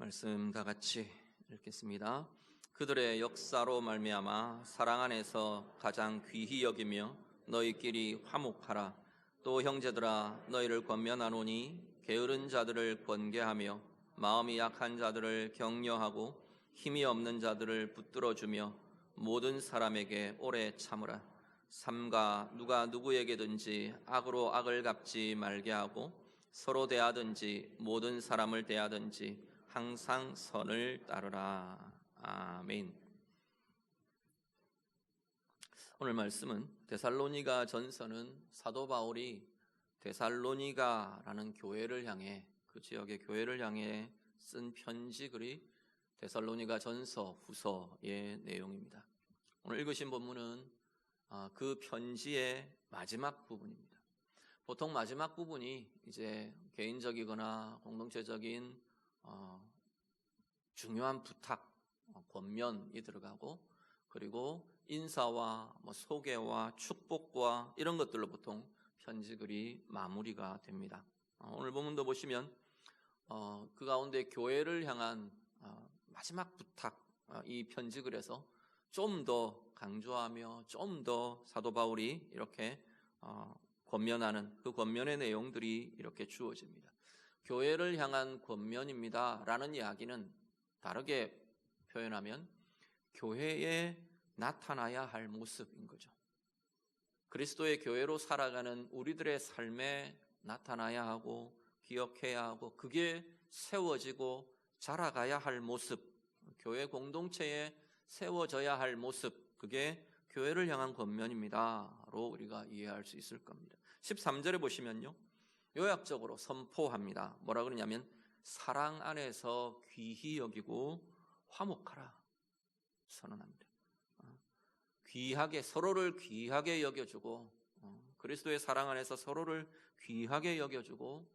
말씀 다 같이 읽겠습니다. 그들의 역사로 말미암아 사랑 안에서 가장 귀히 여기며 너희끼리 화목하라. 또 형제들아 너희를 권면하노니 게으른 자들을 권계하며 마음이 약한 자들을 격려하고 힘이 없는 자들을 붙들어주며 모든 사람에게 오래 참으라. 삼가 누가 누구에게든지 악으로 악을 갚지 말게 하고 서로 대하든지 모든 사람을 대하든지 항상 선을 따르라. 아멘. 오늘 말씀은 데살로니가 전서는 사도 바울이 데살로니가라는 교회를 향해, 그 지역의 교회를 향해 쓴 편지글이 데살로니가 전서 후서의 내용입니다. 오늘 읽으신 본문은 그 편지의 마지막 부분입니다. 보통 마지막 부분이 이제 개인적이거나 공동체적인 중요한 부탁, 권면이 들어가고, 그리고 인사와 소개와 축복과 이런 것들로 보통 편지글이 마무리가 됩니다. 오늘 본문도 보시면 그 가운데 교회를 향한 마지막 부탁, 이 편지글에서 좀 더 강조하며 좀 더 사도 바울이 이렇게 권면하는 그 권면의 내용들이 이렇게 주어집니다. 교회를 향한 권면입니다 라는 이야기는 다르게 표현하면 교회에 나타나야 할 모습인 거죠. 그리스도의 교회로 살아가는 우리들의 삶에 나타나야 하고 기억해야 하고 그게 세워지고 자라가야 할 모습, 교회 공동체에 세워져야 할 모습, 그게 교회를 향한 권면입니다로 우리가 이해할 수 있을 겁니다. 13절에 보시면요, 요약적으로 선포합니다. 뭐라 그러냐면 사랑 안에서 귀히 여기고 화목하라 선언합니다. 귀하게, 서로를 귀하게 여겨주고, 그리스도의 사랑 안에서 서로를 귀하게 여겨주고,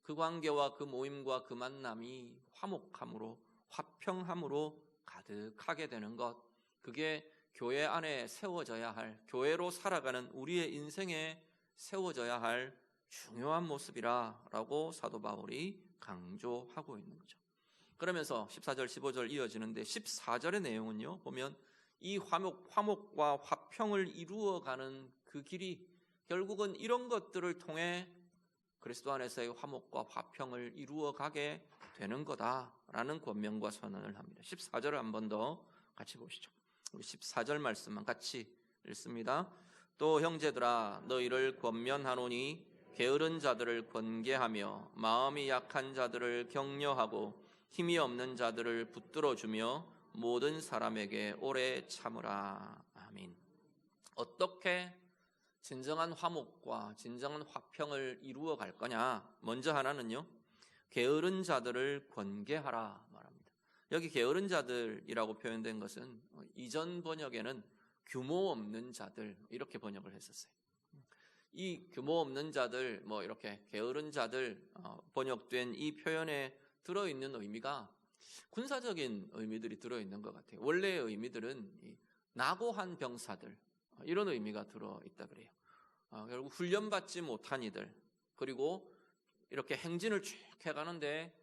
그 관계와 그 모임과 그 만남이 화목함으로, 화평함으로 가득하게 되는 것, 그게 교회 안에 세워져야 할, 교회로 살아가는 우리의 인생에 세워져야 할 중요한 모습이라고 사도 바울이 강조하고 있는 거죠. 그러면서 14절 15절 이어지는데 14절의 내용은요, 보면 이 화목과 화평을 이루어가는 그 길이 결국은 이런 것들을 통해 그리스도 안에서의 화목과 화평을 이루어가게 되는 거다라는 권면과 선언을 합니다. 14절을 한 번 더 같이 보시죠. 14절 말씀만 같이 읽습니다. 또 형제들아 너희를 권면하노니 게으른 자들을 권계하며 마음이 약한 자들을 격려하고 힘이 없는 자들을 붙들어주며 모든 사람에게 오래 참으라. 아멘. 어떻게 진정한 화목과 진정한 화평을 이루어 갈 거냐? 먼저 하나는요, 게으른 자들을 권계하라 말합니다. 여기 게으른 자들이라고 표현된 것은 이전 번역에는 규모 없는 자들 이렇게 번역을 했었어요. 이 규모 없는 자들, 이렇게 게으른 자들 번역된 이 표현에 들어있는 의미가 군사적인 의미들이 들어있는 것 같아요. 원래의 의미들은 낙오한 병사들, 이런 의미가 들어있다 그래요. 결국 훈련받지 못한 이들, 그리고 이렇게 행진을 쭉 해가는데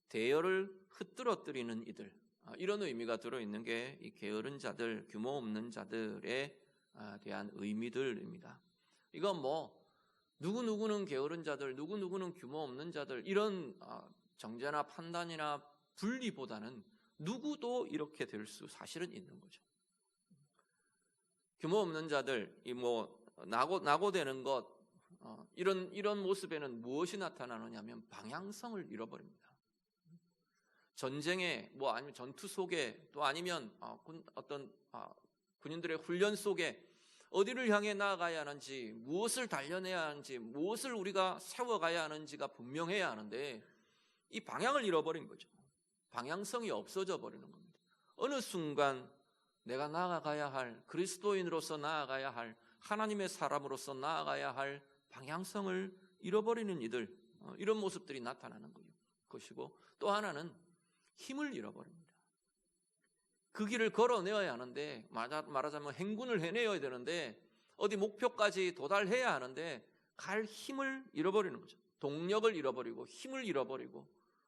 대열을 흐트러뜨리는 이들, 이런 의미가 들어있는 게 이 게으른 자들, 규모 없는 자들에 대한 의미들입니다. 이건 누구누구는 게으른 자들, 누구누구는 규모 없는 자들, 이런 정죄나 판단이나 분리보다는 누구도 이렇게 될 수 사실은 있는 거죠. 규모 없는 자들, 낙오되는 것, 이런 모습에는 무엇이 나타나느냐면 방향성을 잃어버립니다. 전쟁에 아니면 전투 속에 또 아니면 어떤 군인들의 훈련 속에 어디를 향해 나아가야 하는지, 무엇을 단련해야 하는지, 무엇을 우리가 세워가야 하는지가 분명해야 하는데 이 방향을 잃어버린 거죠. 방향성이 없어져 버리는 겁니다. 어느 순간 내가 나아가야 할, 그리스도인으로서 나아가야 할, 하나님의 사람으로서 나아가야 할 방향성을 잃어버리는 이들, 이런 모습들이 나타나는 것이고, 또 하나는 힘을 잃어버립니다. 그 길을 걸어내어야 하는데, 말하자면 행군을 해내어야 되는데, 어디 목표까지 도달해야 하는데 갈 힘을 잃어버리는 거죠. 동력을 잃어버리고 힘을 잃어버리고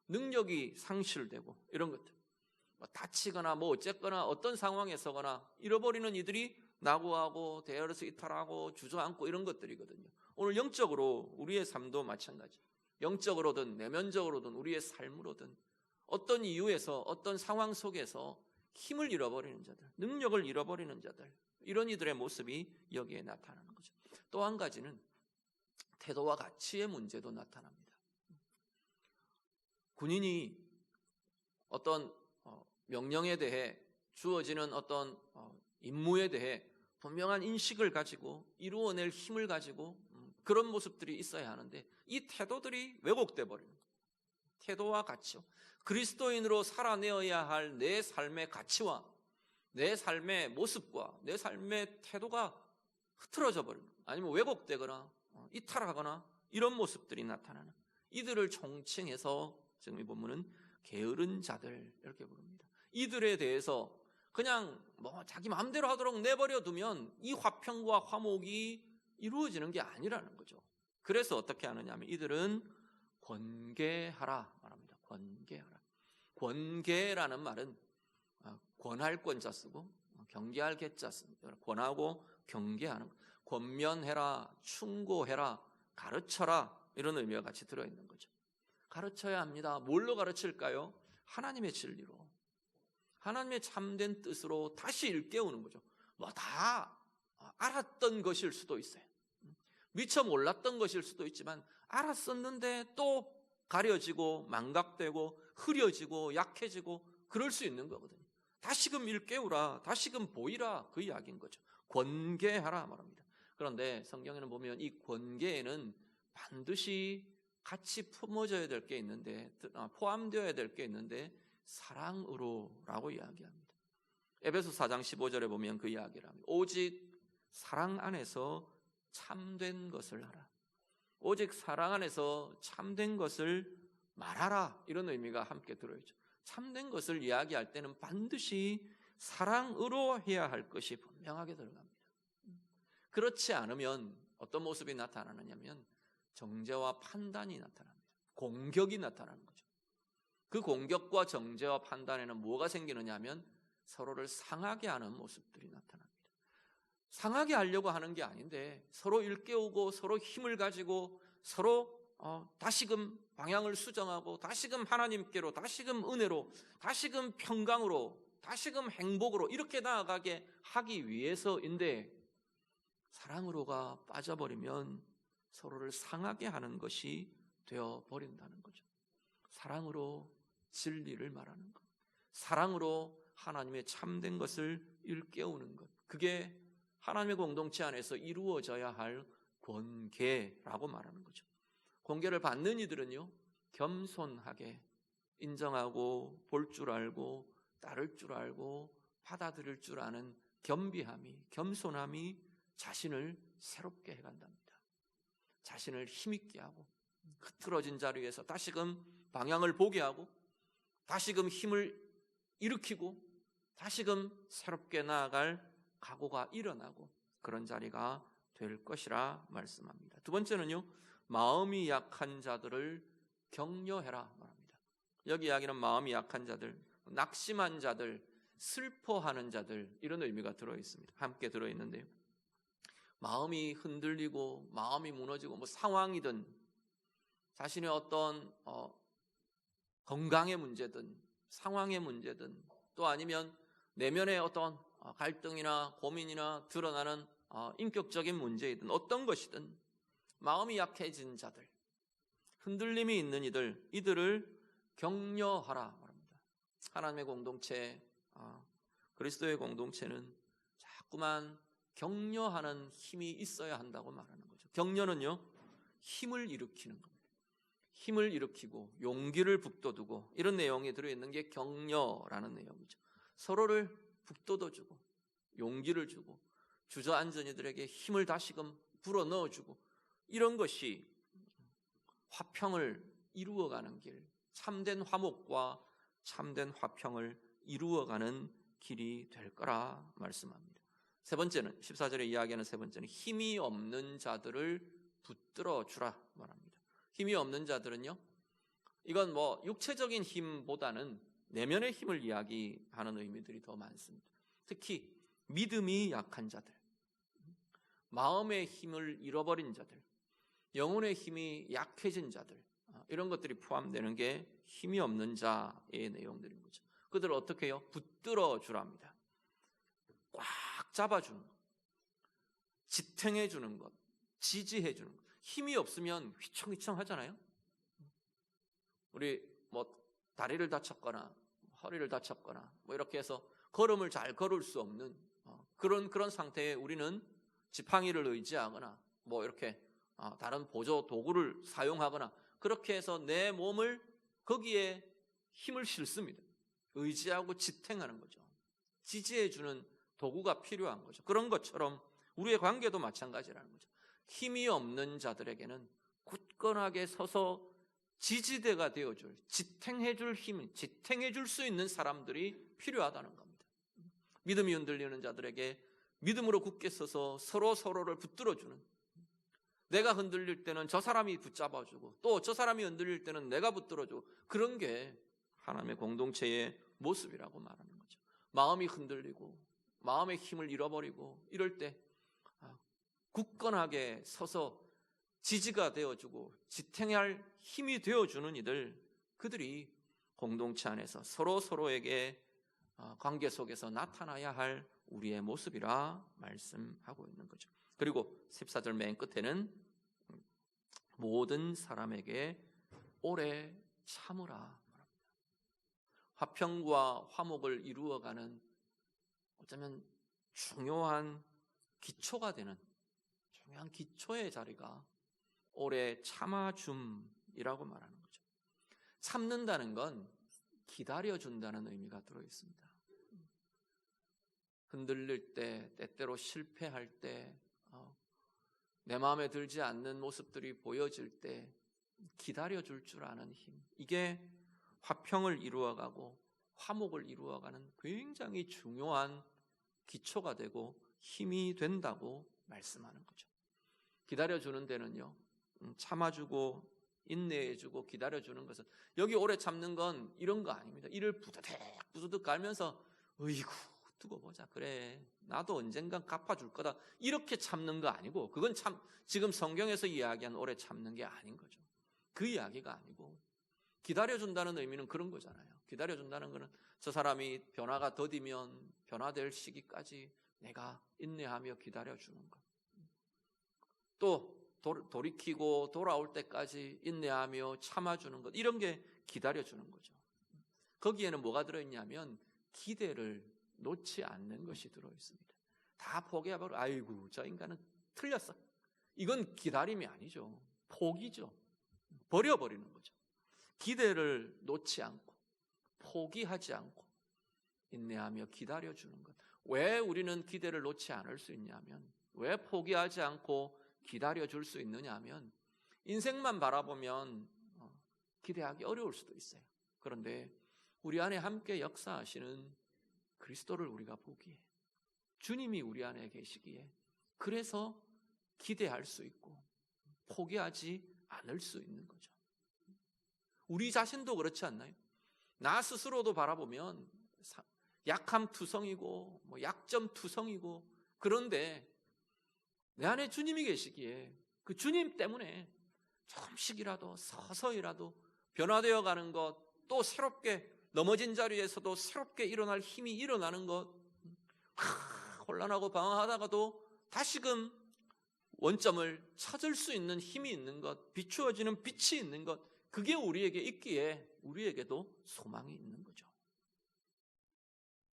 능력이 상실되고 이런 것들, 다치거나 어쨌거나 어떤 상황에서거나 잃어버리는 이들이 낙오하고 대열에서 이탈하고 주저앉고 이런 것들이거든요. 오늘 영적으로 우리의 삶도 마찬가지. 영적으로든 내면적으로든 우리의 삶으로든 어떤 이유에서 어떤 상황 속에서 힘을 잃어버리는 자들, 능력을 잃어버리는 자들, 이런 이들의 모습이 여기에 나타나는 거죠. 또 한 가지는 태도와 가치의 문제도 나타납니다. 군인이 어떤 명령에 대해 주어지는 어떤 임무에 대해 분명한 인식을 가지고 이루어낼 힘을 가지고 그런 모습들이 있어야 하는데 이 태도들이 왜곡돼 버리는 거예요. 태도와 가치요. 그리스도인으로 살아내어야 할 내 삶의 가치와 내 삶의 모습과 내 삶의 태도가 흐트러져 버리는 거예요. 아니면 왜곡되거나 이탈하거나 이런 모습들이 나타나는, 이들을 총칭해서 지금 이 본문은 게으른 자들 이렇게 부릅니다. 이들에 대해서 그냥 자기 마음대로 하도록 내버려 두면 이 화평과 화목이 이루어지는 게 아니라는 거죠. 그래서 어떻게 하느냐 하면 이들은 권계하라 말합니다. 권계하라. 권계라는 말은 권할 권자 쓰고 경계할 계자 씁니다. 권하고 경계하는 것. 권면해라, 충고해라, 가르쳐라, 이런 의미가 같이 들어있는 거죠. 가르쳐야 합니다. 뭘로 가르칠까요? 하나님의 진리로, 하나님의 참된 뜻으로 다시 일깨우는 거죠. 다 알았던 것일 수도 있어요. 미처 몰랐던 것일 수도 있지만 알았었는데 또 가려지고 망각되고 흐려지고 약해지고 그럴 수 있는 거거든요. 다시금 일깨우라, 다시금 보이라, 그 이야기인 거죠. 권계하라 말합니다. 그런데 성경에는 보면 이 권계에는 반드시 같이 품어져야 될 게 있는데, 포함되어야 될 게 있는데 사랑으로라고 이야기합니다. 에베소 4장 15절에 보면 그 이야기를 합니다. 오직 사랑 안에서 참된 것을 하라. 오직 사랑 안에서 참된 것을 말하라, 이런 의미가 함께 들어있죠. 참된 것을 이야기할 때는 반드시 사랑으로 해야 할 것이 분명하게 들어갑니다. 그렇지 않으면 어떤 모습이 나타나느냐면 정죄와 판단이 나타납니다. 공격이 나타나는 거죠. 그 공격과 정죄와 판단에는 뭐가 생기느냐 하면 서로를 상하게 하는 모습들이 나타납니다. 상하게 하려고 하는 게 아닌데 서로 일깨우고 서로 힘을 가지고 서로 다시금 방향을 수정하고 다시금 하나님께로, 다시금 은혜로, 다시금 평강으로, 다시금 행복으로 이렇게 나아가게 하기 위해서인데 사랑으로가 빠져버리면 서로를 상하게 하는 것이 되어버린다는 거죠. 사랑으로 진리를 말하는 것, 사랑으로 하나님의 참된 것을 일깨우는 것, 그게 하나님의 공동체 안에서 이루어져야 할 권계라고 말하는 거죠. 권계를 받는 이들은요, 겸손하게 인정하고 볼 줄 알고 따를 줄 알고 받아들일 줄 아는 겸비함이, 겸손함이 자신을 새롭게 해간답니다. 자신을 힘있게 하고 흐트러진 자리에서 다시금 방향을 보게 하고 다시금 힘을 일으키고 다시금 새롭게 나아갈 각오가 일어나고 그런 자리가 될 것이라 말씀합니다. 두 번째는요, 마음이 약한 자들을 격려해라 말합니다. 여기 이야기는 마음이 약한 자들, 낙심한 자들, 슬퍼하는 자들, 이런 의미가 들어있습니다. 함께 들어있는데요, 마음이 흔들리고 마음이 무너지고 상황이든 자신의 어떤 건강의 문제든 상황의 문제든 또 아니면 내면의 어떤 갈등이나 고민이나 드러나는 인격적인 문제이든 어떤 것이든 마음이 약해진 자들, 흔들림이 있는 이들을 격려하라 말합니다. 하나님의 공동체, 그리스도의 공동체는 자꾸만 격려하는 힘이 있어야 한다고 말하는 거죠. 격려는요, 힘을 일으키는 겁니다. 힘을 일으키고 용기를 북돋우고 이런 내용이 들어있는 게 격려라는 내용이죠. 서로를 북돋워주고 용기를 주고 주저앉은 이들에게 힘을 다시금 불어넣어주고 이런 것이 화평을 이루어가는 길, 참된 화목과 참된 화평을 이루어가는 길이 될 거라 말씀합니다. 세 번째는, 14절에 이야기하는 세 번째는 힘이 없는 자들을 붙들어 주라 말합니다. 힘이 없는 자들은요, 이건 뭐 육체적인 힘보다는 내면의 힘을 이야기하는 의미들이 더 많습니다. 특히 믿음이 약한 자들, 마음의 힘을 잃어버린 자들, 영혼의 힘이 약해진 자들, 이런 것들이 포함되는 게 힘이 없는 자의 내용들인 거죠. 그들을 어떻게 해요? 붙들어 주랍니다. 꽉 잡아주는 것, 지탱해 주는 것, 지지해 주는 것. 힘이 없으면 휘청휘청 하잖아요. 우리 뭐 다리를 다쳤거나 허리를 다쳤거나 뭐 이렇게 해서 걸음을 잘 걸을 수 없는 그런 상태에 우리는 지팡이를 의지하거나 뭐 이렇게 다른 보조 도구를 사용하거나 그렇게 해서 내 몸을 거기에 힘을 실습니다. 의지하고 지탱하는 거죠. 지지해주는 도구가 필요한 거죠. 그런 것처럼 우리의 관계도 마찬가지라는 거죠. 힘이 없는 자들에게는 굳건하게 서서 지지대가 되어줄, 지탱해줄 힘, 지탱해줄 수 있는 사람들이 필요하다는 겁니다. 믿음이 흔들리는 자들에게 믿음으로 굳게 서서 서로를 붙들어주는, 내가 흔들릴 때는 저 사람이 붙잡아주고 또 저 사람이 흔들릴 때는 내가 붙들어주고, 그런 게 하나님의 공동체의 모습이라고 말하는 거죠. 마음이 흔들리고 마음의 힘을 잃어버리고 이럴 때 굳건하게 서서 지지가 되어주고 지탱할 힘이 되어주는 이들, 그들이 공동체 안에서 서로에게 관계 속에서 나타나야 할 우리의 모습이라 말씀하고 있는 거죠. 그리고 14절 맨 끝에는 모든 사람에게 오래 참으라. 화평과 화목을 이루어가는 어쩌면 중요한 기초가 되는 중요한 기초의 자리가 오래 참아줌이라고 말하는 거죠. 참는다는 건 기다려준다는 의미가 들어있습니다. 흔들릴 때, 때때로 실패할 때, 내 마음에 들지 않는 모습들이 보여질 때 기다려줄 줄 아는 힘, 이게 화평을 이루어가고 화목을 이루어가는 굉장히 중요한 기초가 되고 힘이 된다고 말씀하는 거죠. 기다려주는 데는요, 참아주고 인내해주고 기다려주는 것은, 여기 오래 참는 건 이런 거 아닙니다. 이를 부드득 갈면서 어이구 두고 보자, 그래 나도 언젠간 갚아줄 거다, 이렇게 참는 거 아니고, 그건 참 지금 성경에서 이야기한 오래 참는 게 아닌 거죠. 그 이야기가 아니고, 기다려준다는 의미는 그런 거잖아요. 기다려준다는 거는 저 사람이 변화가 더디면 변화될 시기까지 내가 인내하며 기다려주는 것, 또 돌이키고 돌아올 때까지 인내하며 참아주는 것, 이런 게 기다려주는 거죠. 거기에는 뭐가 들어있냐면 기대를 놓지 않는 것이 들어있습니다. 다 포기해버려, 아이고 저 인간은 틀렸어, 이건 기다림이 아니죠. 포기죠. 버려버리는 거죠. 기대를 놓지 않고 포기하지 않고 인내하며 기다려주는 것. 왜 우리는 기대를 놓지 않을 수 있냐면, 왜 포기하지 않고 기다려줄 수 있느냐 하면, 인생만 바라보면 기대하기 어려울 수도 있어요. 그런데 우리 안에 함께 역사하시는 그리스도를 우리가 보기에, 주님이 우리 안에 계시기에, 그래서 기대할 수 있고 포기하지 않을 수 있는 거죠. 우리 자신도 그렇지 않나요? 나 스스로도 바라보면 약함 투성이고 약점 투성이고, 그런데 내 안에 주님이 계시기에 그 주님 때문에 조금씩이라도 서서히라도 변화되어 가는 것, 또 새롭게 넘어진 자리에서도 새롭게 일어날 힘이 일어나는 것, 혼란하고 방황하다가도 다시금 원점을 찾을 수 있는 힘이 있는 것, 비추어지는 빛이 있는 것, 그게 우리에게 있기에 우리에게도 소망이 있는 거죠.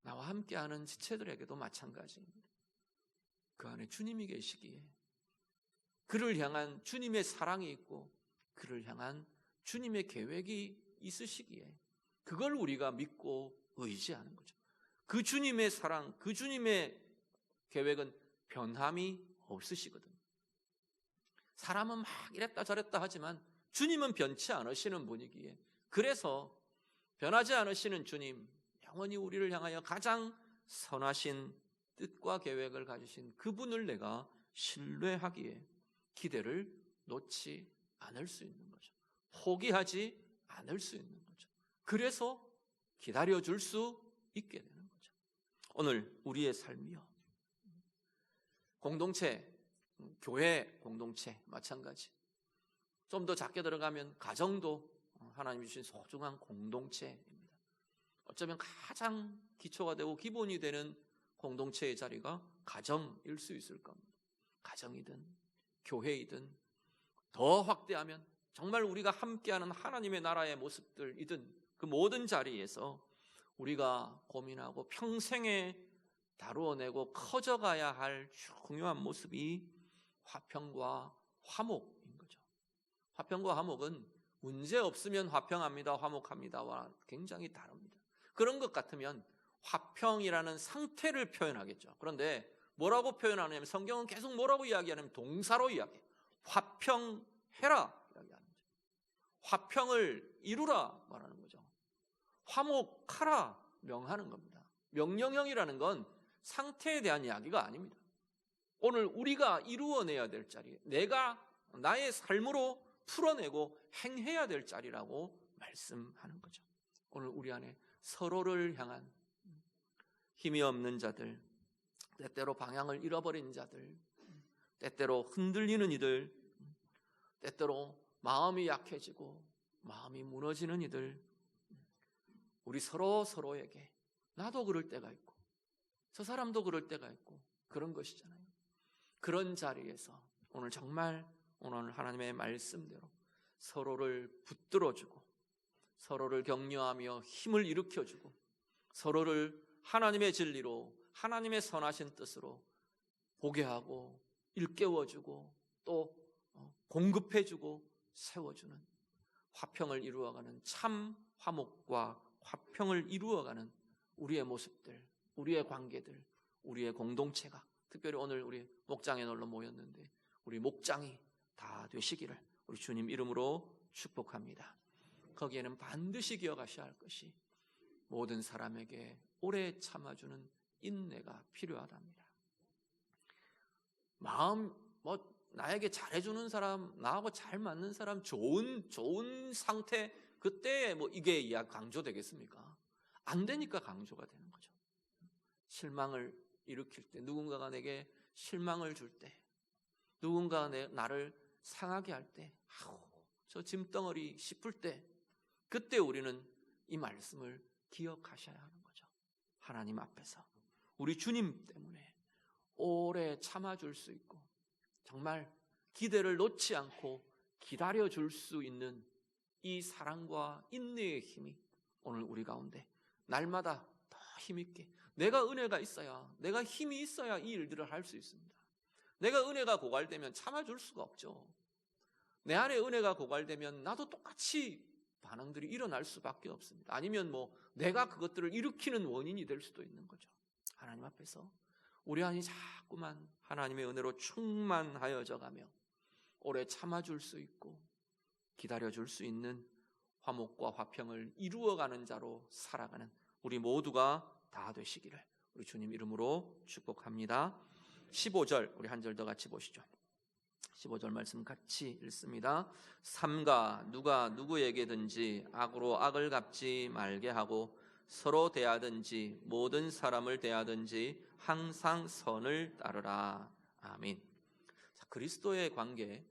나와 함께하는 지체들에게도 마찬가지입니다. 그 안에 주님이 계시기에, 그를 향한 주님의 사랑이 있고 그를 향한 주님의 계획이 있으시기에, 그걸 우리가 믿고 의지하는 거죠. 그 주님의 사랑, 그 주님의 계획은 변함이 없으시거든요. 사람은 막 이랬다 저랬다 하지만 주님은 변치 않으시는 분이기에, 그래서 변하지 않으시는 주님, 영원히 우리를 향하여 가장 선하신 뜻과 계획을 가지신 그분을 내가 신뢰하기에 기대를 놓지 않을 수 있는 거죠. 포기하지 않을 수 있는 거죠. 그래서 기다려줄 수 있게 되는 거죠. 오늘 우리의 삶이요, 공동체, 교회 공동체 마찬가지. 좀 더 작게 들어가면 가정도 하나님 주신 소중한 공동체입니다. 어쩌면 가장 기초가 되고 기본이 되는 공동체의 자리가 가정일 수 있을 겁니다. 가정이든 교회이든 더 확대하면 정말 우리가 함께하는 하나님의 나라의 모습들이든 그 모든 자리에서 우리가 고민하고 평생에 다루어내고 커져가야 할 중요한 모습이 화평과 화목인 거죠. 화평과 화목은 문제 없으면 화평합니다, 화목합니다와 굉장히 다릅니다. 그런 것 같으면 화평이라는 상태를 표현하겠죠. 그런데 뭐라고 표현하냐면 성경은 계속 뭐라고 이야기하냐면 동사로 이야기해요. 화평해라 이야기하는 거죠. 화평을 이루라 말하는 거죠. 화목하라 명하는 겁니다. 명령형이라는 건 상태에 대한 이야기가 아닙니다. 오늘 우리가 이루어내야 될 자리, 내가 나의 삶으로 풀어내고 행해야 될 자리라고 말씀하는 거죠. 오늘 우리 안에 서로를 향한 힘이 없는 자들, 때때로 방향을 잃어버린 자들, 때때로 흔들리는 이들, 때때로 마음이 약해지고 마음이 무너지는 이들, 우리 서로에게 나도 그럴 때가 있고 저 사람도 그럴 때가 있고 그런 것이잖아요. 그런 자리에서 오늘 정말 오늘 하나님의 말씀대로 서로를 붙들어주고 서로를 격려하며 힘을 일으켜주고 서로를 하나님의 진리로 하나님의 선하신 뜻으로 보게 하고 일깨워주고 또 공급해주고 세워주는 화평을 이루어가는 참 화목과 화평을 이루어가는 우리의 모습들, 우리의 관계들, 우리의 공동체가 특별히 오늘 우리 목장에 놀러 모였는데 우리 목장이 다 되시기를 우리 주님 이름으로 축복합니다. 거기에는 반드시 기억하셔야 할 것이 모든 사람에게 오래 참아주는 인내가 필요하답니다. 마음 나에게 잘해주는 사람, 나하고 잘 맞는 사람, 좋은 상태, 그때 이게 강조되겠습니까? 안 되니까 강조가 되는 거죠. 실망을 일으킬 때, 누군가가 내게 실망을 줄 때, 누군가가 나를 상하게 할 때, 저 짐덩어리 싶을 때, 그때 우리는 이 말씀을 기억하셔야 하는 거죠. 하나님 앞에서 우리 주님 때문에 오래 참아줄 수 있고 정말 기대를 놓지 않고 기다려줄 수 있는 이 사랑과 인내의 힘이 오늘 우리 가운데 날마다 더 힘있게, 내가 은혜가 있어야, 내가 힘이 있어야 이 일들을 할 수 있습니다. 내가 은혜가 고갈되면 참아줄 수가 없죠. 내 안에 은혜가 고갈되면 나도 똑같이 반응들이 일어날 수밖에 없습니다. 아니면 내가 그것들을 일으키는 원인이 될 수도 있는 거죠. 하나님 앞에서 우리 안이 자꾸만 하나님의 은혜로 충만하여져 가며 오래 참아줄 수 있고 기다려줄 수 있는 화목과 화평을 이루어가는 자로 살아가는 우리 모두가 다 되시기를 우리 주님 이름으로 축복합니다. 15절 우리 한 절 더 같이 보시죠. 15절 말씀 같이 읽습니다. 삼가 누가 누구에게든지 악으로 악을 갚지 말게 하고 서로 대하든지 모든 사람을 대하든지 항상 선을 따르라. 아멘. 자, 그리스도의 관계,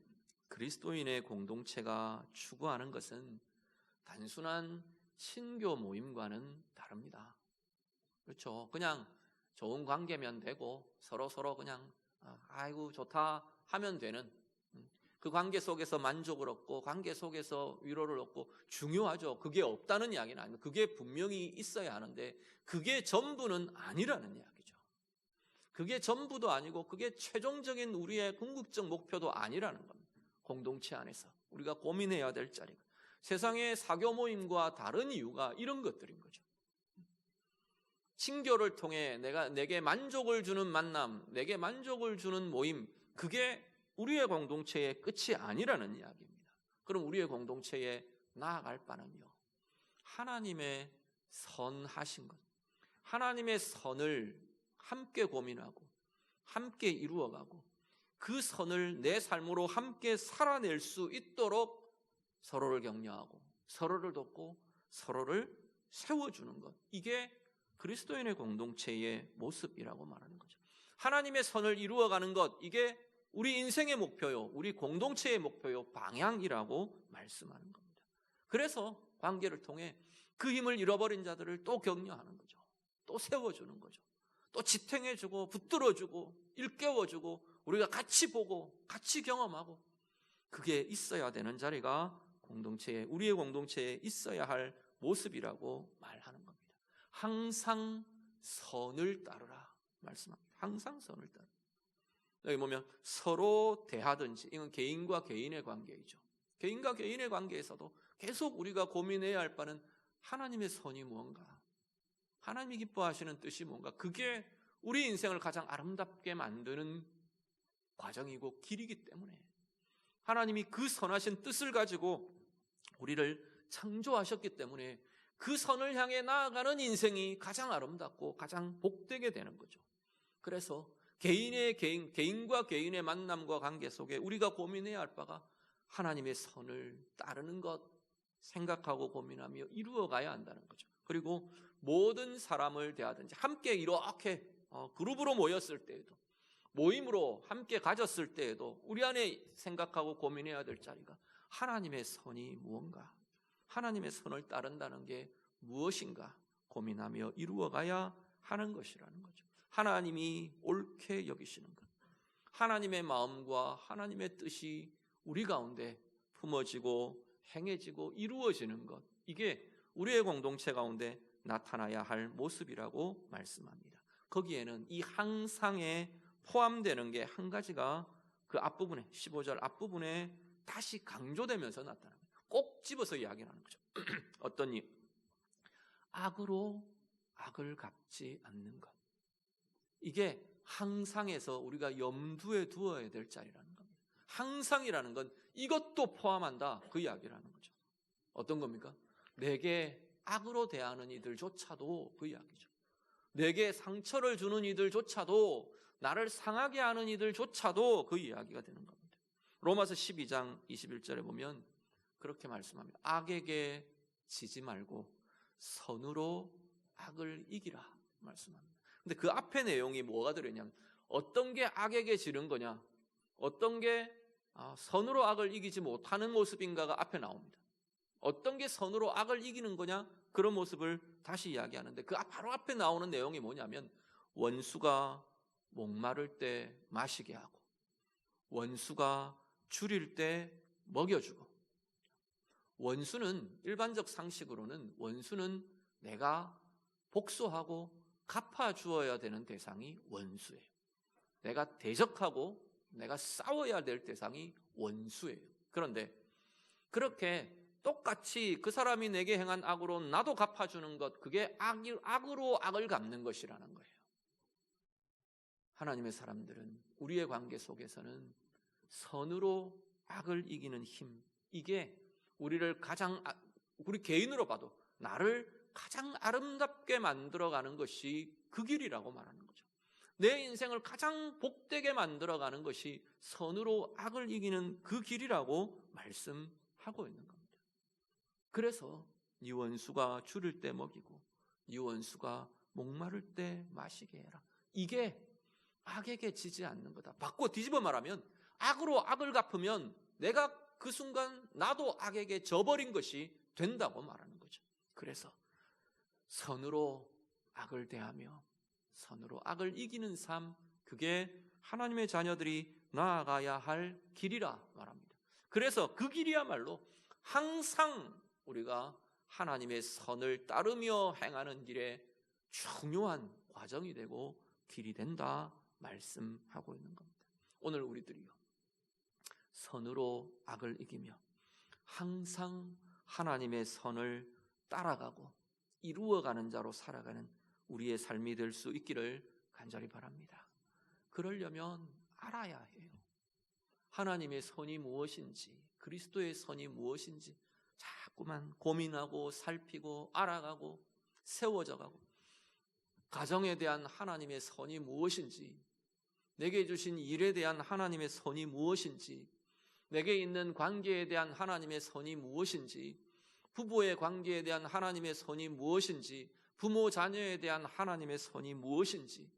그리스도인의 공동체가 추구하는 것은 단순한 신교 모임과는 다릅니다. 그렇죠. 그냥 좋은 관계면 되고 서로 그냥 아이고 좋다 하면 되는, 그 관계 속에서 만족을 얻고 관계 속에서 위로를 얻고 중요하죠. 그게 없다는 이야기는 아닙니다. 그게 분명히 있어야 하는데 그게 전부는 아니라는 이야기죠. 그게 전부도 아니고 그게 최종적인 우리의 궁극적 목표도 아니라는 겁니다. 공동체 안에서 우리가 고민해야 될 자리가 세상의 사교 모임과 다른 이유가 이런 것들인 거죠. 친교를 통해 내게 만족을 주는 만남, 내게 만족을 주는 모임, 그게 우리의 공동체의 끝이 아니라는 이야기입니다. 그럼 우리의 공동체에 나아갈 바는요, 하나님의 선하신 것, 하나님의 선을 함께 고민하고 함께 이루어가고 그 선을 내 삶으로 함께 살아낼 수 있도록 서로를 격려하고 서로를 돕고 서로를 세워주는 것, 이게 그리스도인의 공동체의 모습이라고 말하는 거죠. 하나님의 선을 이루어가는 것, 이게 우리 인생의 목표요, 우리 공동체의 목표요, 방향이라고 말씀하는 겁니다. 그래서 관계를 통해 그 힘을 잃어버린 자들을 또 격려하는 거죠. 또 세워주는 거죠. 또 지탱해주고 붙들어주고 일깨워주고 우리가 같이 보고 같이 경험하고, 그게 있어야 되는 자리가 우리의 공동체에 있어야 할 모습이라고 말하는 겁니다. 항상 선을 따르라 말씀합니다. 항상 선을 따르라. 여기 보면 서로 대하든지, 이건 개인과 개인의 관계이죠. 개인과 개인의 관계에서도 계속 우리가 고민해야 할 바는 하나님의 선이 무언가, 하나님이 기뻐하시는 뜻이 뭔가, 그게 우리 인생을 가장 아름답게 만드는 과정이고 길이기 때문에, 하나님이 그 선하신 뜻을 가지고 우리를 창조하셨기 때문에 그 선을 향해 나아가는 인생이 가장 아름답고 가장 복되게 되는 거죠. 그래서 개인과 개인의 만남과 관계 속에 우리가 고민해야 할 바가 하나님의 선을 따르는 것 생각하고 고민하며 이루어가야 한다는 거죠. 그리고 모든 사람을 대하든지, 함께 이렇게 그룹으로 모였을 때에도, 모임으로 함께 가졌을 때에도 우리 안에 생각하고 고민해야 될 자리가 하나님의 선이 무언가, 하나님의 선을 따른다는 게 무엇인가 고민하며 이루어가야 하는 것이라는 거죠. 하나님이 옳게 여기시는 것, 하나님의 마음과 하나님의 뜻이 우리 가운데 품어지고 행해지고 이루어지는 것, 이게 우리의 공동체 가운데 나타나야 할 모습이라고 말씀합니다. 거기에는 이 항상에 포함되는 게 한 가지가 그 앞부분에, 15절 앞부분에 다시 강조되면서 나타납니다. 꼭 집어서 이야기하는 거죠. 어떤 일? 악으로 악을 갚지 않는 것. 이게 항상에서 우리가 염두에 두어야 될 자리라는 겁니다. 항상이라는 건 이것도 포함한다, 그 이야기라는 거죠. 어떤 겁니까? 내게 악으로 대하는 이들조차도 그 이야기죠. 내게 상처를 주는 이들조차도, 나를 상하게 하는 이들조차도 그 이야기가 되는 겁니다. 로마서 12장 21절에 보면 그렇게 말씀합니다. 악에게 지지 말고 선으로 악을 이기라 말씀합니다. 근데 그 앞에 내용이 뭐가 들어있냐면, 어떤 게 악에게 지는 거냐, 어떤 게 선으로 악을 이기지 못하는 모습인가가 앞에 나옵니다. 어떤 게 선으로 악을 이기는 거냐, 그런 모습을 다시 이야기하는데, 그 바로 앞에 나오는 내용이 뭐냐면, 원수가 목마를 때 마시게 하고, 원수가 줄일 때 먹여주고. 원수는, 일반적 상식으로는 원수는 내가 복수하고 갚아주어야 되는 대상이 원수예요. 내가 대적하고 내가 싸워야 될 대상이 원수예요. 그런데 그렇게 똑같이 그 사람이 내게 행한 악으로 나도 갚아주는 것, 그게 악으로 악을 갚는 것이라는 거예요. 하나님의 사람들은 우리의 관계 속에서는 선으로 악을 이기는 힘, 이게 우리 개인으로 봐도 나를 가장 아름답게 만들어가는 것이 그 길이라고 말하는 거죠. 내 인생을 가장 복되게 만들어가는 것이 선으로 악을 이기는 그 길이라고 말씀하고 있는 겁니다. 그래서 네 원수가 줄일 때 먹이고 네 원수가 목마를 때 마시게 해라. 이게 악에게 지지 않는 거다. 바꿔 뒤집어 말하면, 악으로 악을 갚으면 내가 그 순간 나도 악에게 져버린 것이 된다고 말하는 거죠. 그래서 선으로 악을 대하며 선으로 악을 이기는 삶, 그게 하나님의 자녀들이 나아가야 할 길이라 말합니다. 그래서 그 길이야말로 항상 우리가 하나님의 선을 따르며 행하는 길에 중요한 과정이 되고 길이 된다 말씀하고 있는 겁니다. 오늘 우리들이요, 선으로 악을 이기며 항상 하나님의 선을 따라가고 이루어가는 자로 살아가는 우리의 삶이 될 수 있기를 간절히 바랍니다. 그러려면 알아야 해요. 하나님의 선이 무엇인지, 그리스도의 선이 무엇인지 자꾸만 고민하고 살피고 알아가고 세워져가고, 가정에 대한 하나님의 선이 무엇인지, 내게 주신 일에 대한 하나님의 선이 무엇인지, 내게 있는 관계에 대한 하나님의 선이 무엇인지 부부의 관계에 대한 하나님의 선이 무엇인지, 부모 자녀에 대한 하나님의 선이 무엇인지,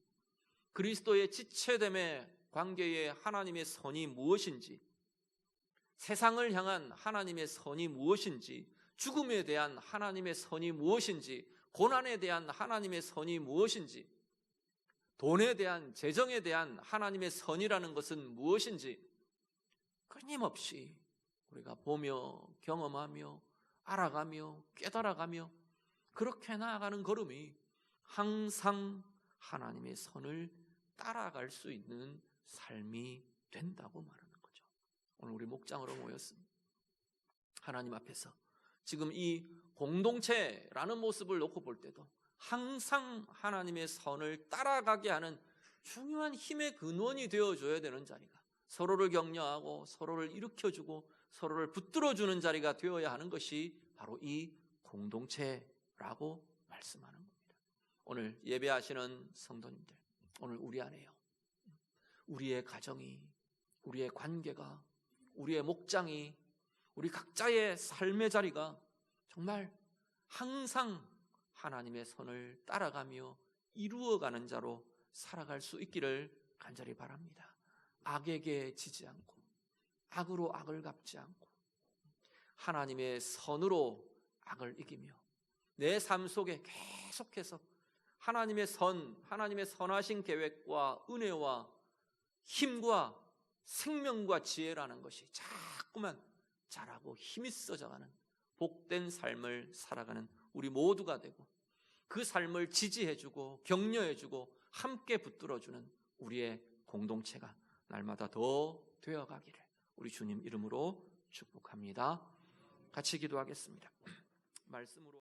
그리스도의 지체됨의 관계에 하나님의 선이 무엇인지, 세상을 향한 하나님의 선이 무엇인지, 죽음에 대한 하나님의 선이 무엇인지, 고난에 대한 하나님의 선이 무엇인지, 돈에 대한, 재정에 대한 하나님의 선이라는 것은 무엇인지 끊임없이 우리가 보며 경험하며 알아가며 깨달아가며 그렇게 나아가는 걸음이 항상 하나님의 선을 따라갈 수 있는 삶이 된다고 말하는 거죠. 오늘 우리 목장으로 모였습니다. 하나님 앞에서 지금 이 공동체라는 모습을 놓고 볼 때도 항상 하나님의 선을 따라가게 하는 중요한 힘의 근원이 되어줘야 되는 자리가, 서로를 격려하고 서로를 일으켜주고 서로를 붙들어주는 자리가 되어야 하는 것이 바로 이 공동체라고 말씀하는 겁니다. 오늘 예배하시는 성도님들, 오늘 우리 안에요, 우리의 가정이, 우리의 관계가, 우리의 목장이, 우리 각자의 삶의 자리가 정말 항상 하나님의 선을 따라가며 이루어가는 자로 살아갈 수 있기를 간절히 바랍니다. 악에게 지지 않고 악으로 악을 갚지 않고 하나님의 선으로 악을 이기며 내 삶 속에 계속해서 하나님의 선, 하나님의 선하신 계획과 은혜와 힘과 생명과 지혜라는 것이 자꾸만 자라고 힘이 써져가는 복된 삶을 살아가는 우리 모두가 되고, 그 삶을 지지해주고 격려해주고 함께 붙들어주는 우리의 공동체가 날마다 더 되어가기를 우리 주님 이름으로 축복합니다. 같이 기도하겠습니다. 말씀으로